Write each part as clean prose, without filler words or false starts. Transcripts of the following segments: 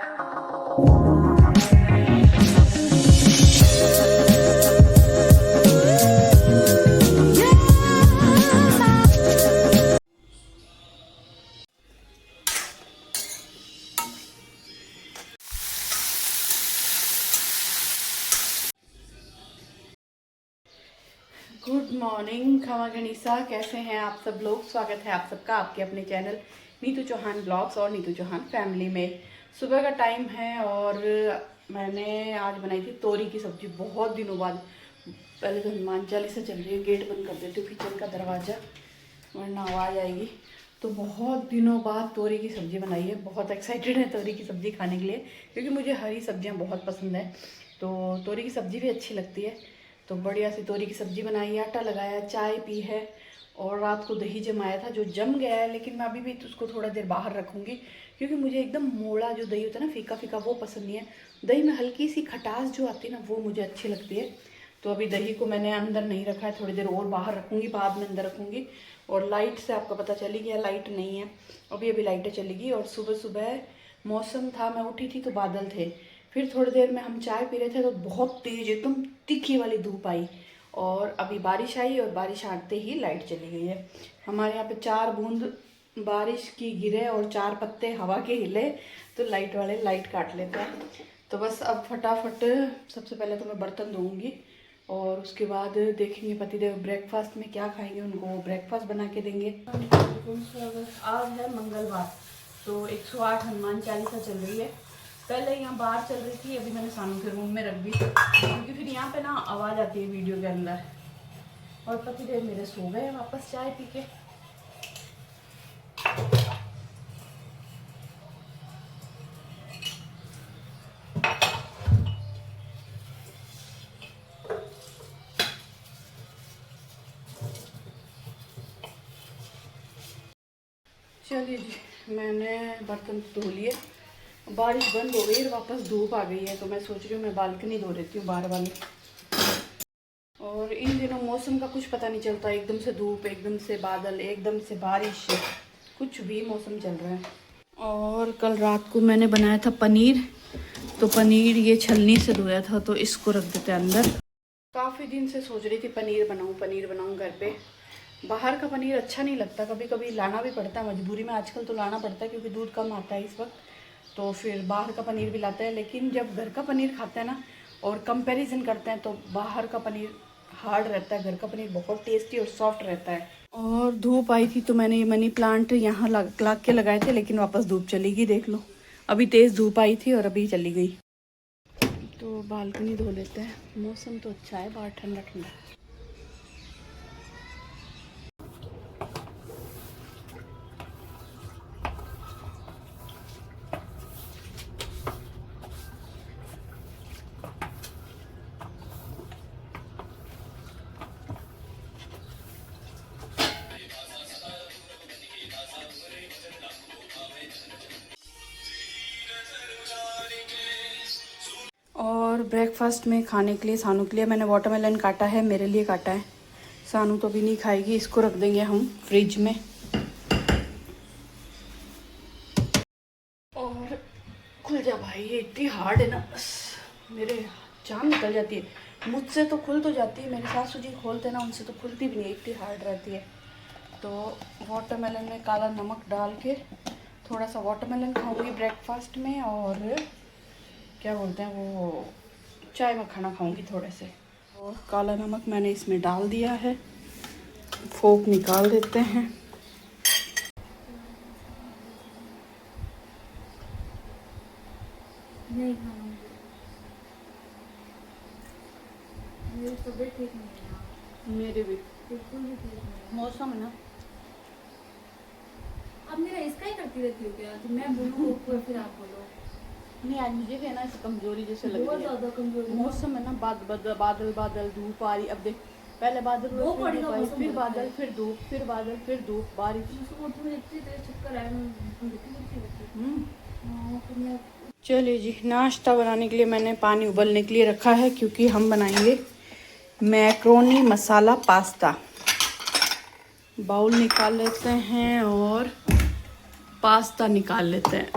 Good morning खमा गनीसा, कैसे हैं आप सब लोग। स्वागत है आप सबका आपके अपने चैनल नीतू चौहान ब्लॉग्स और नीतू चौहान फैमिली में। सुबह का टाइम है और मैंने आज बनाई थी तोरी की सब्जी बहुत दिनों बाद। पहले तो हनुमान चालीसा चल रही है, गेट बंद कर देती हूँ किचन का दरवाज़ा वरना आवाज़ आएगी। तो बहुत दिनों बाद तोरी की सब्ज़ी बनाई है, बहुत एक्साइटेड है तोरी की सब्ज़ी खाने के लिए क्योंकि मुझे हरी सब्जियाँ बहुत पसंद है। तो तोरी की सब्ज़ी भी अच्छी लगती है। तो बढ़िया सी तोरी की सब्ज़ी बनाई, आटा लगाया, चाय पी है और रात को दही जमाया था जो जम गया है, लेकिन मैं अभी भी उसको थोड़ा देर बाहर रखूँगी क्योंकि मुझे एकदम मोड़ा जो दही होता है ना, फीका फीका, वो पसंद नहीं है। दही में हल्की सी खटास जो आती है ना, वो मुझे अच्छी लगती है। तो अभी दही को मैंने अंदर नहीं रखा है, थोड़ी देर और बाहर रखूँगी, बाद में अंदर रखूँगी। और लाइट से आपको पता चली गया लाइट नहीं है, अभी लाइटें चलेगी। और सुबह सुबह मौसम था, मैं उठी थी तो बादल थे, फिर थोड़ी देर में हम चाय पी रहे थे तो बहुत तेज़ एकदम तीखी वाली धूप आई और अभी बारिश आई और बारिश आते ही लाइट चली गई है। हमारे यहाँ पे 4 बूंद बारिश की गिरे और 4 पत्ते हवा के हिले तो लाइट वाले लाइट काट लेते हैं। तो बस अब फटाफट सबसे पहले तो मैं बर्तन धोऊंगी और उसके बाद देखेंगे पतिदेव ब्रेकफास्ट में क्या खाएंगे, उनको ब्रेकफास्ट बना के देंगे। आज है मंगलवार, तो 108 हनुमान चालीसा चल रही है। पहले यहाँ बाहर चल रही थी, अभी मैंने सानू के रूम में रख दी क्योंकि फिर यहाँ पे ना आवाज़ आती है वीडियो के अंदर। और पतिदेव मेरे सो गए वापस चाय पी के। चलिए जी, मैंने बर्तन धो लिए, बारिश बंद हो गई और वापस धूप आ गई है। तो मैं सोच रही हूँ मैं बालकनी धो देती हूँ बाहर वाली। और इन दिनों मौसम का कुछ पता नहीं चलता, एकदम से धूप, एकदम से बादल, एकदम से बारिश, कुछ भी मौसम चल रहा है। और कल रात को मैंने बनाया था पनीर, तो पनीर ये छलनी से धोया था तो इसको रख देते हैं अंदर। काफ़ी दिन से सोच रही थी पनीर बनाऊँ घर पे। बाहर का पनीर अच्छा नहीं लगता, कभी कभी लाना भी पड़ता है मजबूरी में, आजकल तो लाना पड़ता है क्योंकि दूध कम आता है इस वक्त, तो फिर बाहर का पनीर भी लाते हैं। लेकिन जब घर का पनीर खाते हैं ना और कंपैरिजन करते हैं तो बाहर का पनीर हार्ड रहता है, घर का पनीर बहुत टेस्टी और सॉफ्ट रहता है। और धूप आई थी तो मैंने ये मनी प्लांट यहाँ ला के लगाए थे, लेकिन वापस धूप चली गई, देख लो। अभी तेज़ धूप आई थी और अभी चली गई। तो बालकनी धो लेते हैं, मौसम तो अच्छा है बाहर, ठंडा ठंडा। और ब्रेकफास्ट में खाने के लिए सानू के लिए मैंने वाटरमेलन काटा है, मेरे लिए काटा है। सानू तो अभी नहीं खाएगी, इसको रख देंगे हम फ्रिज में। और खुल जा भाई, ये इतनी हार्ड है ना, बस मेरे जान निकल जाती है। मुझसे तो खुल तो जाती है, मेरे सासू जी खोलते ना, उनसे तो खुलती भी नहीं, इतनी हार्ड रहती है। तो वाटरमेलन में काला नमक डाल के थोड़ा सा वाटरमेलन खाऊंगी ब्रेकफास्ट में, और क्या बोलते हैं वो, चाय मखाना खाऊंगी थोड़े से। और काला नमक मैंने इसमें डाल दिया है, फोक निकाल देते हैं। नहीं खाऊंगी, मेरी तबीयत ठीक नहीं है यार। मेरे भी बिल्कुल भी ठीक नहीं है। मौसम है ना। अब मेरा इसका ही करती रहती हो क्या, तो मैं बोलूँ फिर आप बोलो। नहीं, आज मुझे भी है ना ऐसी कमजोरी जैसे लग बहुत रही है। ज़्यादा कमजोरी। मौसम है ना, बादल बादल धूप आ रही। अब देख, पहले बादल हुए, वो फिर पड़ेगा धूप आई, मौसम फिर होता बादल, है। फिर धूप, फिर बादल, फिर धूप, बारिश। मुझको मुझे इतनी तेज चक्कर आया, मैं फिर मैं चलिए जी, नाश्ता बनाने के लिए मैंने पानी उबलने के लिए रखा है क्योंकि हम बनाएंगे मैक्रोनी मसाला पास्ता। बाउल निकाल लेते हैं और पास्ता निकाल लेते हैं।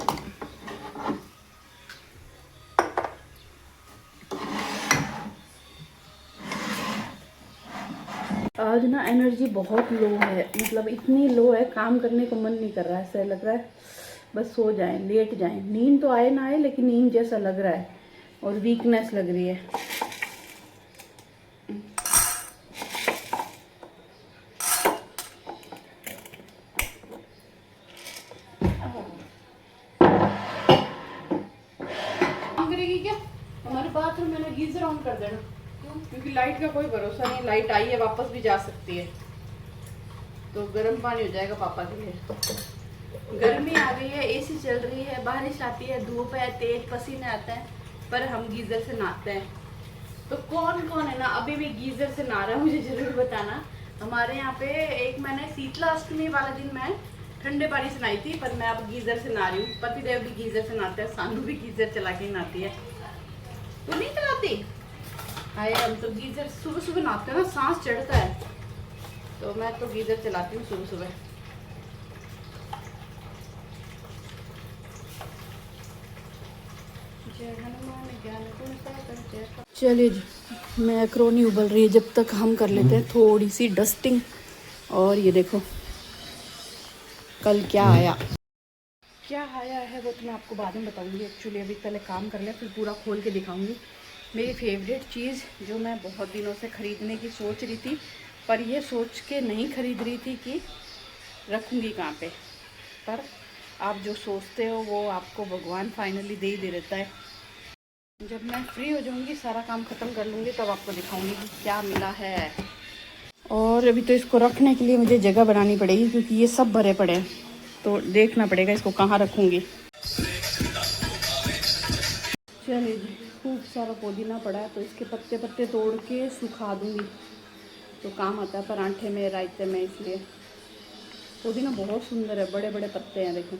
आज ना एनर्जी बहुत लो है, मतलब इतनी लो है, काम करने को मन नहीं कर रहा है। ऐसा लग रहा है बस सो जाएं, लेट जाएं। नींद तो आए ना आए, लेकिन नींद जैसा लग रहा है और वीकनेस लग रही है। काम करेगी क्या? हमारे बाथरूम में ना गीजर ऑन कर देना, क्योंकि लाइट का कोई भरोसा नहीं, लाइट आई है वापस भी जा सकती है, तो गर्म पानी हो जाएगा पापा के लिए। गर्मी आ गई है, एसी चल रही है, बारिश आती है, धूप है, तेज पसीने आते हैं, पर हम गीजर से नहाते हैं। तो कौन कौन है ना अभी भी गीजर से नहा रहा है, मुझे जरूर बताना। हमारे यहाँ पे एक मैंने शीतला अष्टमी वाला दिन मैं ठंडे पानी से नहाई थी, पर मैं अब गीजर से नहा रही हूँ। पतिदेव भी गीजर से नहाते हैं, सानू भी गीजर चला के नहाती है। तो नहीं चलाती? हाय, हम तो गीजर सुबह सुबह नहाते हैं ना, सांस चढ़ता है, तो मैं तो गीजर चलाती हूँ सुबह सुबह। चलिए जी, मैक्रोनी उबल रही है, जब तक हम कर लेते हैं थोड़ी सी डस्टिंग। और ये देखो कल क्या आया है वो तो मैं आपको बाद में बताऊंगी। एक्चुअली अभी पहले काम कर लिया, फिर पूरा खोल के दिखाऊंगी। मेरी फेवरेट चीज़ जो मैं बहुत दिनों से ख़रीदने की सोच रही थी, पर ये सोच के नहीं ख़रीद रही थी कि रखूँगी कहाँ पे, पर आप जो सोचते हो वो आपको भगवान फाइनली दे ही दे देता है। जब मैं फ्री हो जाऊँगी, सारा काम ख़त्म कर लूँगी, तब आपको दिखाऊँगी कि क्या मिला है। और अभी तो इसको रखने के लिए मुझे जगह बनानी पड़ेगी, क्योंकि ये सब भरे पड़े हैं, तो देखना पड़ेगा इसको कहाँ रखूँगी। चलिए जी, खूब सारा पुदीना पड़ा है, तो इसके पत्ते पत्ते तोड़ के सुखा दूँगी, तो काम आता है परांठे में, रायते में। इसलिए पुदीना बहुत सुंदर है, बड़े बड़े पत्ते हैं, देखो।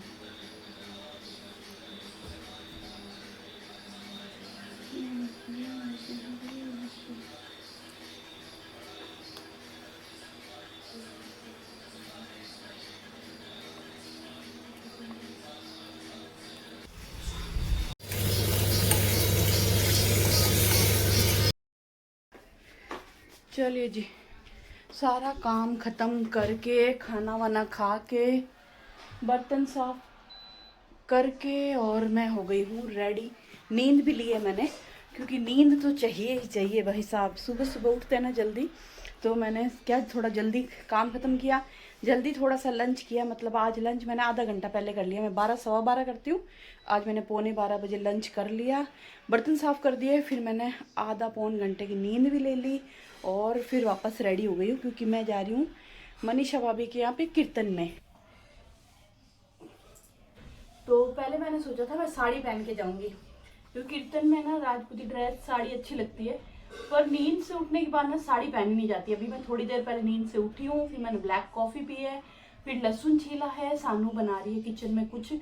चलिए जी, सारा काम ख़त्म करके, खाना वाना खा के, बर्तन साफ करके, और मैं हो गई हूँ रेडी। नींद भी ली है मैंने, क्योंकि नींद तो चाहिए ही चाहिए भाई साहब। सुबह सुबह उठते हैं ना जल्दी, तो मैंने क्या थोड़ा जल्दी काम ख़त्म किया, जल्दी थोड़ा सा लंच किया। मतलब आज लंच मैंने आधा घंटा पहले कर लिया, मैं 12 सवा 12 करती हूँ, आज मैंने पौने 12 बजे लंच कर लिया, बर्तन साफ़ कर दिए, फिर मैंने आधा पौन घंटे की नींद भी ले ली, और फिर वापस रेडी हो गई हूँ, क्योंकि मैं जा रही हूँ मनीषा भाभी के यहाँ पे कीर्तन में। तो पहले मैंने सोचा था मैं साड़ी पहन के जाऊंगी, क्योंकि कीर्तन में ना राजपूती ड्रेस साड़ी अच्छी लगती है, पर नींद से उठने के बाद ना साड़ी पहनी नहीं जाती। अभी मैं थोड़ी देर पहले नींद से उठी हूँ, फिर मैंने ब्लैक कॉफ़ी पी है, फिर लहसुन छीला है, सानू बना रही है किचन में कुछ,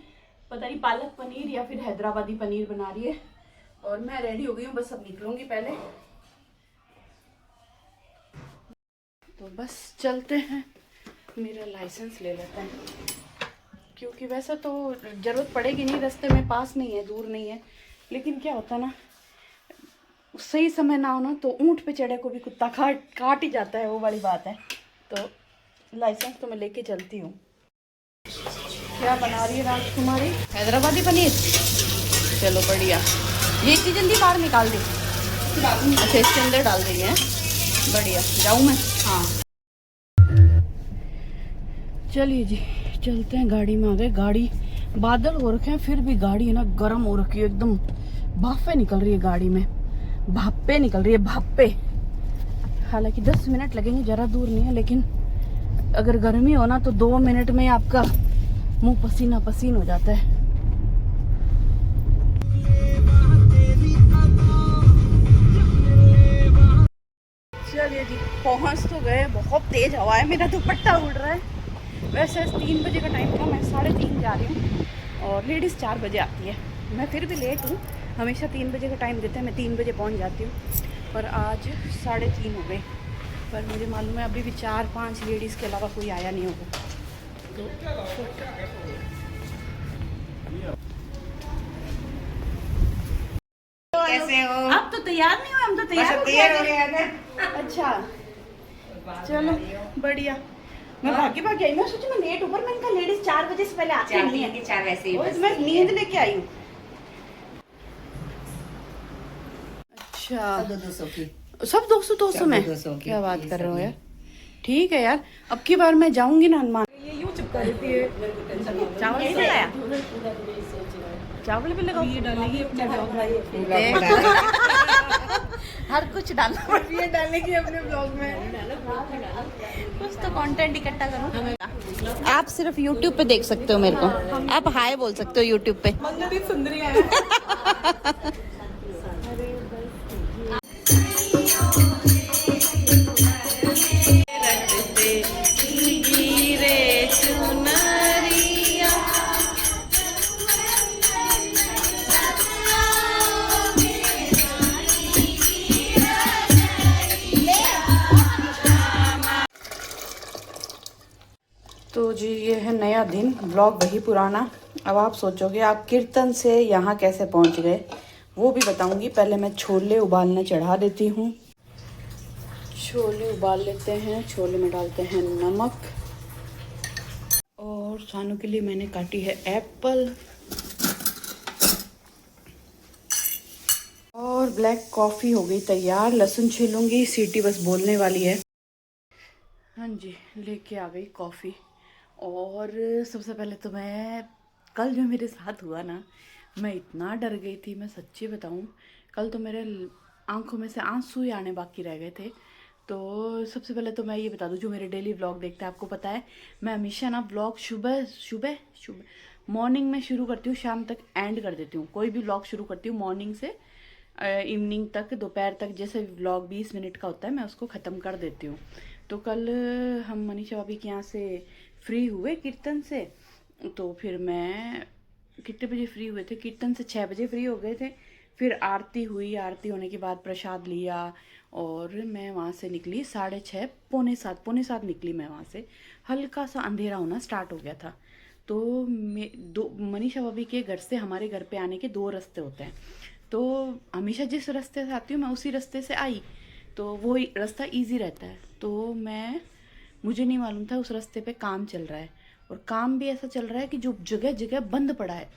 पता नहीं पालक पनीर या फिर हैदराबादी पनीर बना रही है, और मैं रेडी हो गई हूँ, बस अब निकलूंगी पहले। तो बस चलते हैं, मेरा लाइसेंस ले लेते हैं, क्योंकि वैसे तो ज़रूरत पड़ेगी नहीं, रास्ते में पास नहीं है, दूर नहीं है, लेकिन क्या होता ना, सही समय ना हो ना, तो ऊँट पे चढ़े को भी कुत्ता काट ही जाता है, वो वाली बात है। तो लाइसेंस तो मैं लेके चलती हूँ। क्या बना रही है राजकुमारी? हैदराबादी पनीर। चलो बढ़िया, ये इतनी जल्दी बाहर निकाल दी? अच्छा, इसके अंदर डाल देंगे, बढ़िया। जाऊँ मैं? हाँ चलिए जी, चलते हैं। गाड़ी में आ गए, गाड़ी बादल हो रखे हैं, फिर भी गाड़ी है ना गर्म हो रखी है एकदम, भापे निकल रही है गाड़ी में, भापे निकल रही है, भापे। हालांकि 10 मिनट लगेंगे, ज़रा दूर नहीं है, लेकिन अगर गर्मी हो ना तो 2 मिनट में आपका मुंह पसीना पसीन हो जाता है। चलिए जी, पहुंच तो गए। बहुत तेज हवा है, मेरा दुपट्टा उड़ रहा है। वैसे 3 बजे का टाइम था, मैं 3:30 जा रही हूँ, और लेडीज़ 4 बजे आती है। मैं फिर भी लेट हूँ, हमेशा 3 बजे का टाइम देते हैं, मैं 3 बजे पहुँच जाती हूँ, पर आज 3:30 हो गए। पर मुझे मालूम है अभी भी 4-5 लेडीज़ के अलावा कोई आया नहीं होगा। तो कैसे हो? आप तो तैयार नहीं हो, हम तो तैयार हो गए। अच्छा, चलो बढ़िया। मैं भागी भागी आई, मैं सोची मैं लेट ऊपर, मैंने कहा लेडीज 4 बजे से पहले आती नहीं है, 4 वैसे ही और बस मैं नींद लेके आई हूँ। अच्छा सब 200 की। सब 200 में? 200 की। क्या बात ये कर रहे हो सब यार। ठीक है यार, अब की बार मैं जाऊंगी ना हनुमान। ये यूं चिपका देती है। चावल भी लगाया, चावल भी लगाओ। ये डालेगी अपने ब्लॉग में, ब्लॉग बना हर कुछ डालना पड़ता ये डालेगी अपने ब्लॉग में। है, कुछ तो कंटेंट इकट्ठा करो। आप सिर्फ YouTube पे देख सकते हो मेरे को, आप हाय बोल सकते हो YouTube पे। मंगलदीप सुंदरी है। तो जी ये है नया दिन, ब्लॉग वही पुराना। अब आप सोचोगे आप कीर्तन से यहाँ कैसे पहुँच गए, वो भी बताऊंगी। पहले मैं छोले उबालना चढ़ा देती हूँ। छोले उबाल लेते हैं, छोले में डालते हैं नमक, और सानू के लिए मैंने काटी है एप्पल, और ब्लैक कॉफ़ी हो गई तैयार। लहसुन छीलूंगी, सीटी बस बोलने वाली है। हाँ जी, लेके आ गई कॉफ़ी। और सबसे पहले तो मैं, कल जो मेरे साथ हुआ ना, मैं इतना डर गई थी, मैं सच्ची बताऊँ। कल तो मेरे आंखों में से आंसू ही आने बाकी रह गए थे। तो सबसे पहले तो मैं ये बता दूँ, जो मेरे डेली व्लॉग देखते हैं आपको पता है, मैं हमेशा ना व्लॉग सुबह सुबह सुबह मॉर्निंग में शुरू करती हूँ, शाम तक एंड कर देती हूँ। कोई भी व्लॉग शुरू करती हूँ मॉर्निंग से इवनिंग तक, दोपहर तक, जैसे व्लॉग 20 मिनट का होता है मैं उसको ख़त्म कर देती हूँ। तो कल हम मनीषा भाभी के यहाँ से फ्री हुए कीर्तन से, तो फिर मैं, कितने बजे फ्री हुए थे, कीर्तन से 6 बजे फ्री हो गए थे। फिर आरती हुई, आरती होने के बाद प्रसाद लिया, और मैं वहाँ से निकली 6:30, पौने सात निकली मैं वहाँ से। हल्का सा अंधेरा होना स्टार्ट हो गया था। तो मनीषा भाभी के घर से हमारे घर पे आने के 2 रास्ते होते हैं। तो हमेशा जिस रास्ते से आती हूँ मैं उसी रास्ते से आई, तो वो रास्ता इजी रहता है। तो मुझे नहीं मालूम था उस रास्ते पे काम चल रहा है, और काम भी ऐसा चल रहा है कि जो जगह जगह बंद पड़ा है,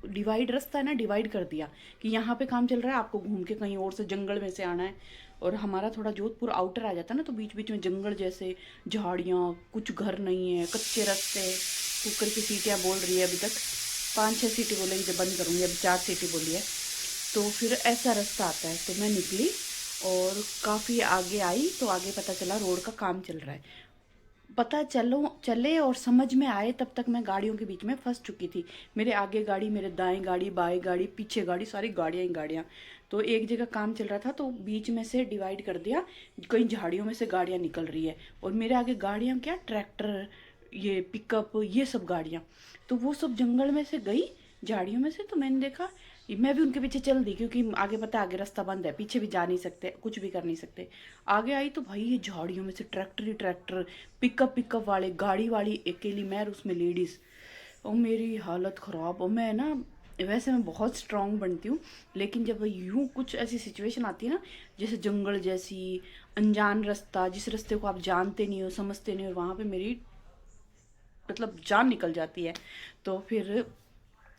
डिवाइड रास्ता है ना, डिवाइड कर दिया कि यहाँ पे काम चल रहा है, आपको घूम के कहीं और से जंगल में से आना है। और हमारा थोड़ा जोधपुर आउटर आ जाता है ना, तो बीच बीच में जंगल जैसे झाड़ियाँ, कुछ घर नहीं है, कच्चे रास्ते। कुकर की सीटियाँ बोल रही है, अभी तक 5-6 सीटी बोलेंगे जब बंद करूँगी, अभी 4 सीटी बोली है। तो फिर ऐसा रास्ता आता है, तो मैं निकली और काफ़ी आगे आई, तो आगे पता चला रोड का काम चल रहा है। पता चले और समझ में आए तब तक मैं गाड़ियों के बीच में फंस चुकी थी। मेरे आगे गाड़ी, मेरे दाएं गाड़ी, बाएं गाड़ी, पीछे गाड़ी, सारी गाड़ियाँ ही गाड़ियाँ। तो एक जगह काम चल रहा था, तो बीच में से डिवाइड कर दिया, कई झाड़ियों में से गाड़ियाँ निकल रही है, और मेरे आगे गाड़ियाँ क्या, ट्रैक्टर, ये पिकअप, ये सब गाड़ियाँ। तो वो सब जंगल में से गई, झाड़ियों में से। तो मैंने देखा, मैं भी उनके पीछे चल दी, क्योंकि आगे पता है आगे रास्ता बंद है, पीछे भी जा नहीं सकते, कुछ भी कर नहीं सकते। आगे आई तो भाई ये झाड़ियों में से ट्रैक्टर ही ट्रैक्टर, पिकअप वाले, गाड़ी वाली अकेली, मैं और उसमें लेडीज़। और मेरी हालत ख़राब। और मैं ना, वैसे मैं बहुत स्ट्रांग बनती हूँ, लेकिन जब यूँ कुछ ऐसी सिचुएशन आती है ना, जैसे जंगल जैसी, अनजान रास्ता, जिस रास्ते को आप जानते नहीं हो, समझते नहीं हो, वहाँ पे मेरी मतलब जान निकल जाती है। तो फिर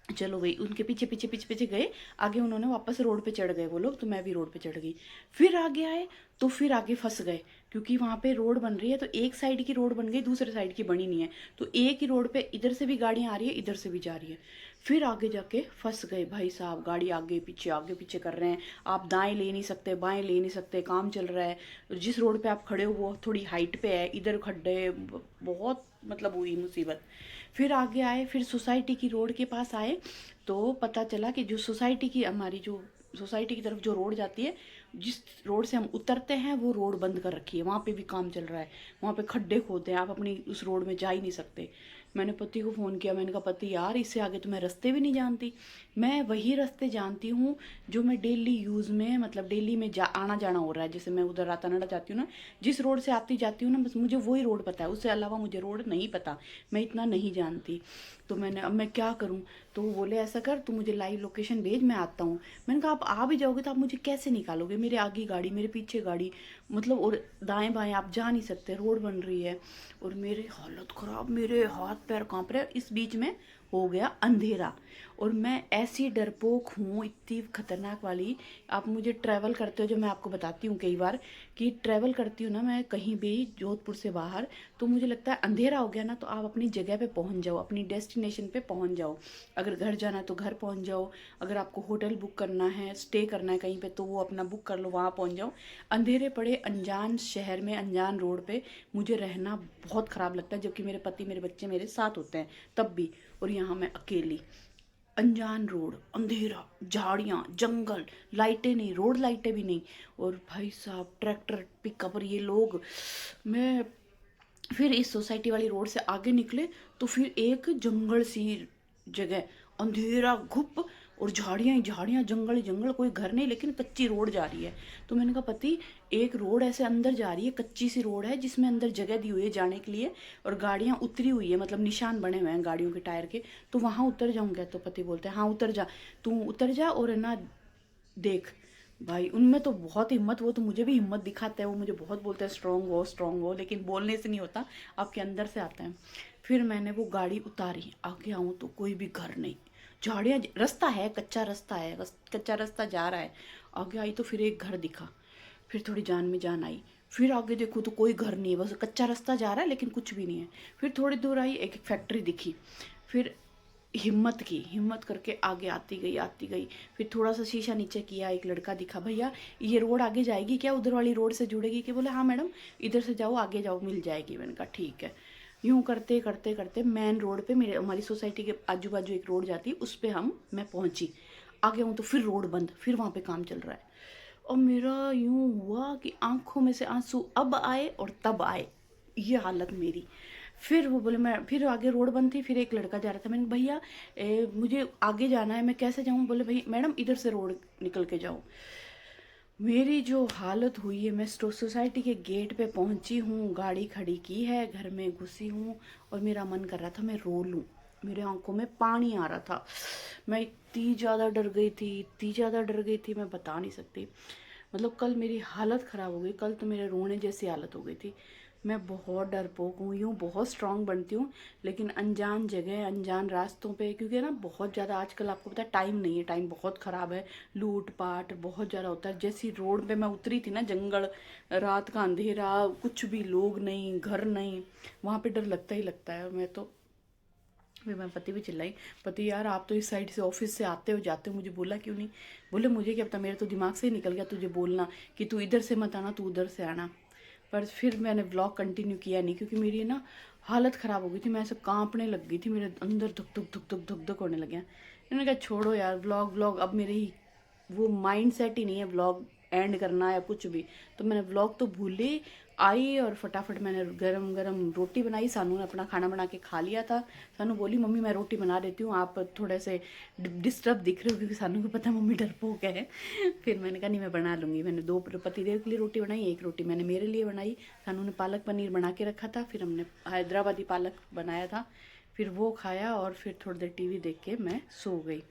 चलो गई, उनके पीछे गए। आगे उन्होंने वापस रोड पे चढ़ गए वो लोग, तो मैं भी रोड पे चढ़ गई। फिर आगे आए तो फिर आगे फंस गए, क्योंकि वहाँ पे रोड बन रही है, तो एक साइड की रोड बन गई, दूसरे साइड की बनी नहीं है। तो एक ही रोड पे इधर से भी गाड़ियाँ आ रही है, इधर से भी जा रही है। फिर आगे जाके फंस गए भाई साहब, गाड़ी आगे पीछे कर रहे हैं। आप दाएं ले नहीं सकते, बाएं ले नहीं सकते, काम चल रहा है। जिस रोड पे आप खड़े हो वो थोड़ी हाइट पे है, इधर खड्डे, बहुत मतलब हुई मुसीबत। फिर आगे आए, फिर सोसाइटी की रोड के पास आए, तो पता चला कि जो सोसाइटी की, हमारी जो सोसाइटी की तरफ जो रोड जाती है, जिस रोड से हम उतरते हैं, वो रोड बंद कर रखी है। वहाँ पे भी काम चल रहा है, वहाँ पे खड्डे खोदे हैं, आप अपनी उस रोड में जा ही नहीं सकते। मैंने पति को फ़ोन किया, मैंने कहा पति यार, इससे आगे तो मैं रास्ते भी नहीं जानती। मैं वही रास्ते जानती हूँ जो मैं डेली यूज़ में, मतलब डेली में आना जाना हो रहा है। जैसे मैं उधर रातानाडा जाती हूँ ना, जिस रोड से आती जाती हूँ ना, बस मुझे वही रोड पता है, उससे अलावा मुझे रोड नहीं पता, मैं इतना नहीं जानती। तो मैंने अब मैं क्या करूं, तो वो बोले ऐसा कर तू मुझे लाइव लोकेशन भेज, मैं आता हूं। मैंने कहा आप आ भी जाओगे तो आप मुझे कैसे निकालोगे, मेरे आगे गाड़ी मेरे पीछे गाड़ी, मतलब और दाएं बाएं आप जा नहीं सकते, रोड बन रही है। और मेरी हालत ख़राब, मेरे हाथ पैर कांप रहे। इस बीच में हो गया अंधेरा और मैं ऐसी डरपोक हूँ, इतनी खतरनाक वाली। आप मुझे ट्रैवल करते हो, जो मैं आपको बताती हूँ कई बार कि ट्रैवल करती हूँ ना मैं कहीं भी जोधपुर से बाहर, तो मुझे लगता है अंधेरा हो गया ना तो आप अपनी जगह पे पहुँच जाओ, अपनी डेस्टिनेशन पे पहुँच जाओ। अगर घर जाना है तो घर पहुँच जाओ, अगर आपको होटल बुक करना है, स्टे करना है कहीं पे, तो वो अपना बुक कर लो, वहाँ पहुँच जाओ। अंधेरे पड़े अनजान शहर में, अनजान रोड पे मुझे रहना बहुत ख़राब लगता है, जबकि मेरे पति मेरे बच्चे मेरे साथ होते हैं तब भी। और यहाँ मैं अकेली, अनजान रोड, अंधेरा, झाड़ियाँ, जंगल, लाइटें नहीं, रोड लाइटें भी नहीं, और भाई साहब ट्रैक्टर पिकअप और ये लोग। मैं फिर इस सोसाइटी वाली रोड से आगे निकले तो फिर एक जंगल सी जगह, अंधेरा घुप और झाड़ियाँ ही झाड़ियाँ, जंगल ही जंगल, कोई घर नहीं, लेकिन कच्ची रोड जा रही है। तो मैंने कहा पति एक रोड ऐसे अंदर जा रही है, कच्ची सी रोड है जिसमें अंदर जगह दी हुई है जाने के लिए, और गाड़ियाँ उतरी हुई है, मतलब निशान बने हुए हैं गाड़ियों के टायर के, तो वहाँ उतर जाऊँगा। तो पति बोलते हैं हाँ उतर जा, तू उतर जा और है ना देख। भाई उनमें तो बहुत हिम्मत, वो तो मुझे भी हिम्मत दिखाता है, वो मुझे बहुत बोलते हैं स्ट्रांग हो, लेकिन बोलने से नहीं होता, आपके अंदर से आता है। फिर मैंने वो गाड़ी उतारी, आगे आऊँ तो कोई भी घर नहीं, झाड़ियाँ, रास्ता है कच्चा रास्ता है, कच्चा रास्ता जा रहा है। आगे आई तो फिर एक घर दिखा, फिर थोड़ी जान में जान आई, फिर आगे देखो तो कोई घर नहीं है, बस कच्चा रास्ता जा रहा है लेकिन कुछ भी नहीं है। फिर थोड़ी दूर आई, एक फैक्ट्री दिखी, फिर हिम्मत करके आगे आती गई। फिर थोड़ा सा शीशा नीचे किया, एक लड़का दिखा, भैया ये रोड आगे जाएगी क्या, उधर वाली रोड से जुड़ेगी क्या? बोले हाँ मैडम इधर से जाओ, आगे जाओ मिल जाएगी। मैंने कहा ठीक है। यूँ करते करते मेन रोड पे, मेरे हमारी सोसाइटी के आजू बाजू एक रोड जाती, उस पर मैं पहुँची। आगे हूँ तो फिर रोड बंद, फिर वहाँ पे काम चल रहा है। और मेरा यूँ हुआ कि आंखों में से आंसू अब आए और तब आए, ये हालत मेरी। फिर वो बोले, मैं फिर आगे रोड बंद थी, फिर एक लड़का जा रहा था। मैंने भैया मुझे आगे जाना है, मैं कैसे जाऊँ? बोले भाई मैडम इधर से रोड निकल के जाओ। मेरी जो हालत हुई है, मैं सोसाइटी के गेट पे पहुंची हूँ, गाड़ी खड़ी की है, घर में घुसी हूँ और मेरा मन कर रहा था मैं रो लूँ, मेरे आंखों में पानी आ रहा था। मैं इतनी ज़्यादा डर गई थी, मैं बता नहीं सकती। मतलब कल मेरी हालत ख़राब हो गई, कल तो मेरे रोने जैसी हालत हो गई थी। मैं बहुत डरपोक हूँ, यूँ बहुत स्ट्रांग बनती हूँ, लेकिन अनजान जगह, अनजान रास्तों पे, क्योंकि ना बहुत ज़्यादा आजकल आपको पता है टाइम नहीं है, टाइम बहुत ख़राब है, लूट पाट बहुत ज़्यादा होता है। जैसी रोड पे मैं उतरी थी ना, जंगल, रात का अंधेरा, कुछ भी लोग नहीं, घर नहीं, वहाँ पे डर लगता ही लगता है। मैं तो फिर मैं पति भी चिल्लाई, पति यार आप तो इस साइड से ऑफिस से आते हो जाते हो, मुझे बोला क्यों नहीं? बोले मुझे क्या पता, मेरे तो दिमाग से ही निकल गया तुझे बोलना कि तू इधर से मत आना, तू उधर से आना। पर फिर मैंने व्लॉग कंटिन्यू किया नहीं, क्योंकि मेरी ना हालत ख़राब हो गई थी, मैं ऐसे कांपने लग गई थी, मेरे अंदर धुक धुक होने लग गया। मैंने कहा छोड़ो यार, व्लॉग अब मेरे ही वो माइंड सेट ही नहीं है व्लॉग एंड करना या कुछ भी। तो मैंने व्लॉग तो भूले आई और फटाफट मैंने गरम गरम रोटी बनाई। सानू ने अपना खाना बना के खा लिया था। सानू बोली मम्मी मैं रोटी बना देती हूँ, आप थोड़े से डिस्टर्ब दिख रहे हो, क्योंकि सानू को पता है मम्मी डरपोक है। फिर मैंने कहा नहीं मैं बना लूँगी। मैंने 2 पतिदेव के लिए रोटी बनाई, 1 रोटी मैंने मेरे लिए बनाई। सानू ने पालक पनीर बना के रखा था, फिर हमने हैदराबादी पालक बनाया था, फिर वो खाया और फिर थोड़ी देर टीवी देख के मैं सो गई।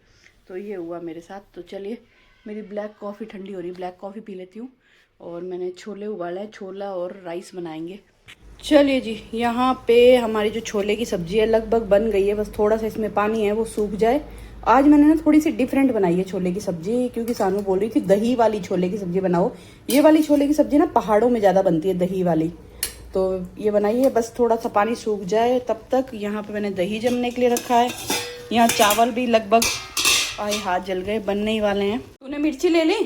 तो ये हुआ मेरे साथ। तो चलिए, मेरी ब्लैक कॉफ़ी ठंडी हो रही है, ब्लैक कॉफ़ी पी लेती हूँ। और मैंने छोले उबाला है, छोला और राइस बनाएंगे। चलिए जी, यहाँ पे हमारी जो छोले की सब्ज़ी है लगभग बन गई है, बस थोड़ा सा इसमें पानी है वो सूख जाए। आज मैंने ना थोड़ी सी डिफरेंट बनाई है छोले की सब्ज़ी, क्योंकि सानू बोल रही थी दही वाली छोले की सब्ज़ी बनाओ। ये वाली छोले की सब्ज़ी ना पहाड़ों में ज़्यादा बनती है, दही वाली, तो ये बनाई है। बस थोड़ा सा पानी सूख जाए तब तक। यहाँ पे मैंने दही जमने के लिए रखा है। यहाँ चावल भी लगभग, आए हाथ जल गए, बनने ही वाले हैं। तूने मिर्ची ले ली?